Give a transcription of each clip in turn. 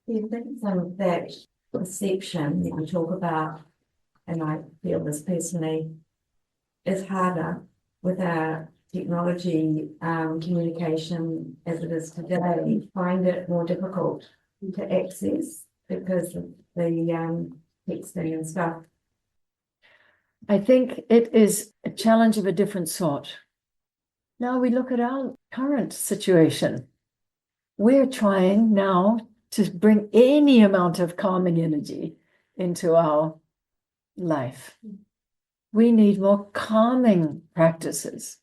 Do you think some of that perception that you talk about, and I feel this personally, is harder with our technology communication as it is today? Find it more difficult to access because of the texting and stuff. I think it is a challenge of a different sort. Now we look at our current situation. We're trying now to bring any amount of calming energy into our life. We need more calming practices.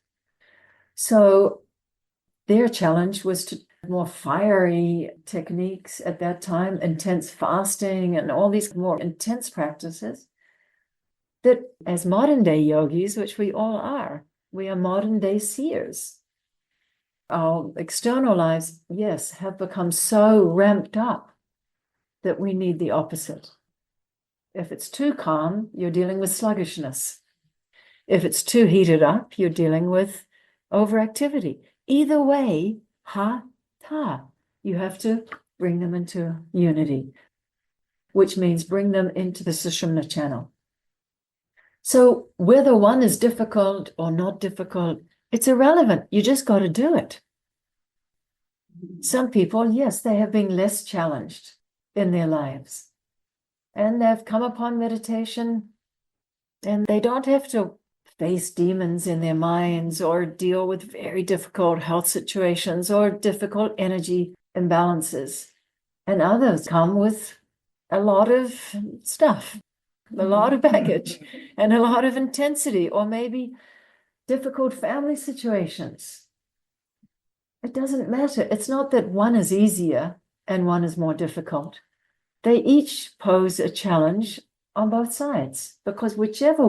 So their challenge was to more fiery techniques at that time, intense fasting and all these more intense practices that as modern day yogis, which we all are, we are modern day seers. Our external lives, yes, have become so ramped up that we need the opposite. If it's too calm, you're dealing with sluggishness. If it's too heated up, you're dealing with overactivity. Either way, you have to bring them into unity, which means bring them into the Sushumna channel. So whether one is difficult or not difficult, it's irrelevant. You just got to do it. Some people, yes, they have been less challenged in their lives. And they've come upon meditation and they don't have to face demons in their minds or deal with very difficult health situations or difficult energy imbalances. And others come with a lot of stuff, a lot of baggage and a lot of intensity, or maybe difficult family situations. It doesn't matter. It's not that one is easier and one is more difficult. They each pose a challenge on both sides, because whichever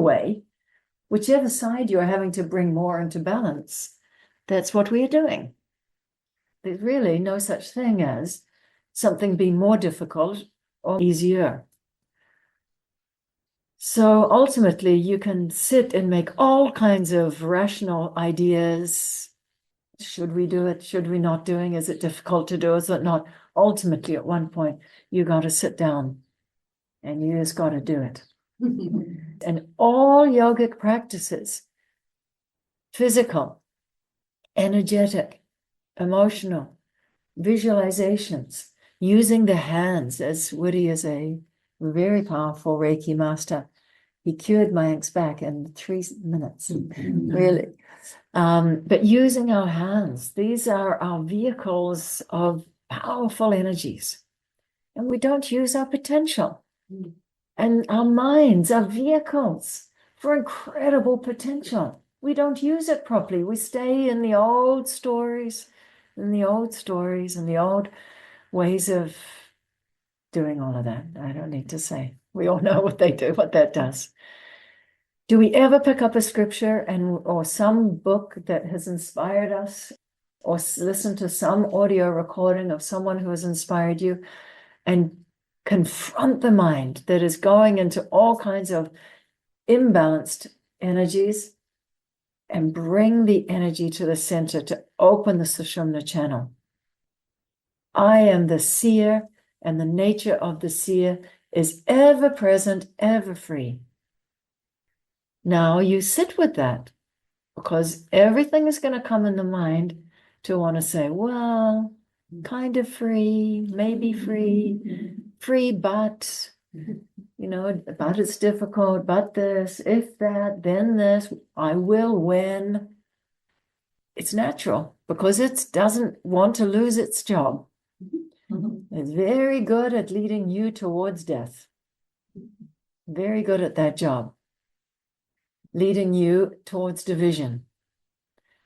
side you're having to bring more into balance, that's what we are doing. There's really no such thing as something being more difficult or easier. So ultimately, you can sit and make all kinds of rational ideas. Should we do it? Should we not doing? Is it difficult to do? Is it not? Ultimately, at one point, you got to sit down and you just got to do it. And all yogic practices, physical, energetic, emotional, visualizations, using the hands, as Woody is a very powerful Reiki master. He cured my aches back in 3 minutes, really. But using our hands, these are our vehicles of powerful energies. And we don't use our potential. And our minds are vehicles for incredible potential. We don't use it properly. We stay in the old stories, and the old ways of doing all of that. I don't need to say. We all know what they do, what that does. Do we ever pick up a scripture or some book that has inspired us, or listen to some audio recording of someone who has inspired you and confront the mind that is going into all kinds of imbalanced energies and bring the energy to the center to open the Sushumna channel? I am the seer, and the nature of the seer is ever present, ever free. Now you sit with that, because everything is going to come in the mind to want to say, well, kind of free, maybe free, but, but it's difficult, but this, if that, then this, I will win. It's natural, because it doesn't want to lose its job. It's very good at leading you towards death. Very good at that job. Leading you towards division.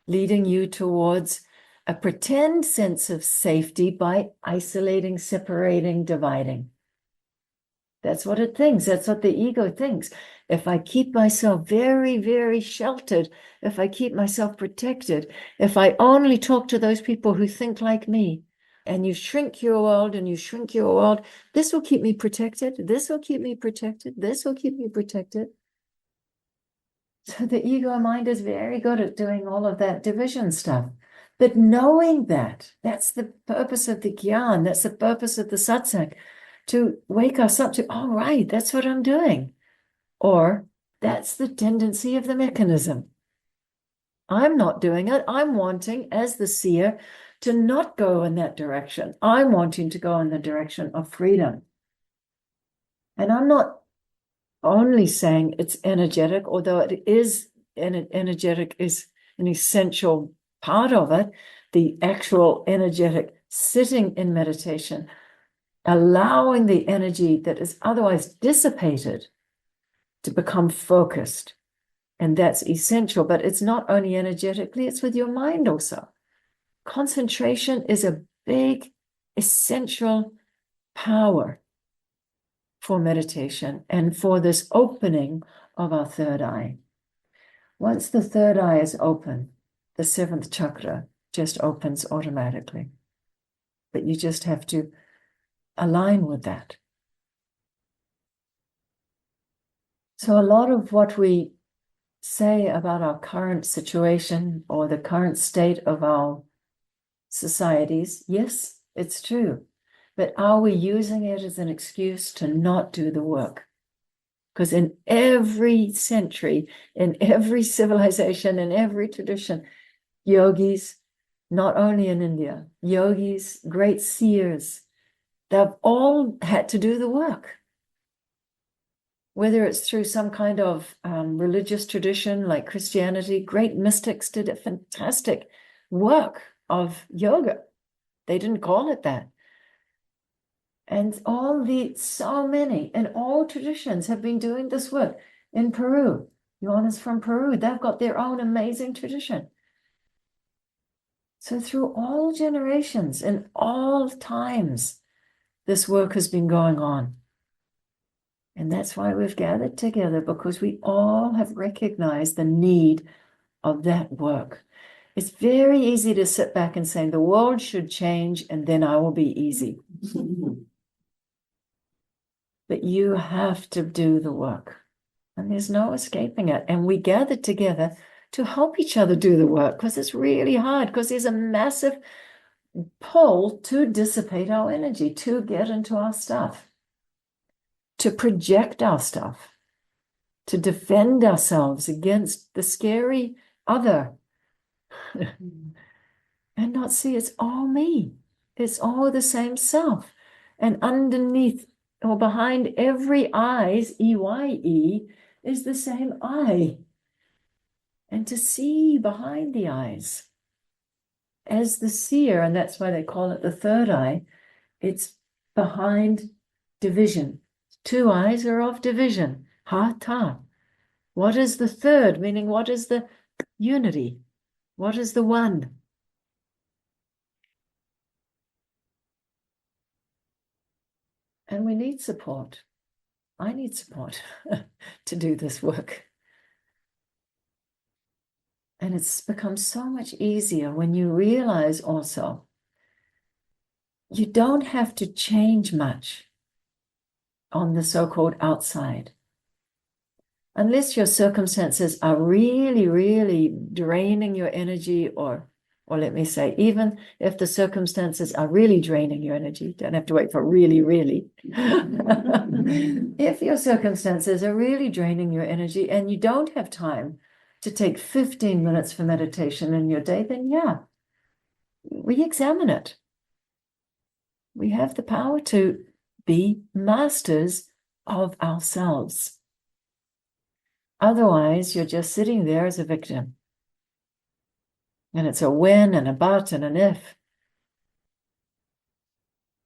Leading you towards a pretend sense of safety by isolating, separating, dividing. That's what it thinks. That's what the ego thinks. If I keep myself very, very sheltered, if I keep myself protected, if I only talk to those people who think like me, and you shrink your world and you shrink your world, this will keep me protected. This will keep me protected. This will keep me protected. So the ego mind is very good at doing all of that division stuff. But knowing that, that's the purpose of the Gyan, that's the purpose of the satsang, to wake us up to, all right, that's what I'm doing. Or that's the tendency of the mechanism. I'm not doing it. I'm wanting, as the seer, to not go in that direction. I'm wanting to go in the direction of freedom. And I'm not only saying it's energetic, although it is, energetic is an essential part of it, the actual energetic sitting in meditation, allowing the energy that is otherwise dissipated to become focused. And that's essential, but it's not only energetically, it's with your mind also. Concentration is a big, essential power for meditation and for this opening of our third eye. Once the third eye is open, the seventh chakra just opens automatically. But you just have to align with that. So a lot of what we say about our current situation or the current state of our societies, yes, it's true. But are we using it as an excuse to not do the work? Because in every century, in every civilization, in every tradition, yogis, not only in India, yogis, great seers, they've all had to do the work. Whether it's through some kind of religious tradition like Christianity, great mystics did a fantastic work of yoga. They didn't call it that. And so many in all traditions have been doing this work. In Peru, Yona's from Peru, they've got their own amazing tradition. So through all generations, in all times, this work has been going on. And that's why we've gathered together, because we all have recognized the need of that work. It's very easy to sit back and say, the world should change and then I will be easy. But you have to do the work. And there's no escaping it. And we gathered together to help each other do the work, because it's really hard, because there's a massive pull to dissipate our energy, to get into our stuff, to project our stuff, to defend ourselves against the scary other. And not see it's all me. It's all the same self. And underneath or behind every eyes, EYE, is the same I. And to see behind the eyes as the seer, and that's why they call it the third eye, it's behind division. Two eyes are of division. Ha-ta. What is the third? Meaning, what is the unity? What is the one? And we need support. I need support to do this work. And it's become so much easier when you realize also you don't have to change much on the so-called outside. Unless your circumstances are really, really draining your energy, or let me say, even if the circumstances are really draining your energy, don't have to wait for really, really. If your circumstances are really draining your energy and you don't have time to take 15 minutes for meditation in your day, then yeah, re-examine it. We have the power to be masters of ourselves. Otherwise, you're just sitting there as a victim. And it's a when and a but and an if.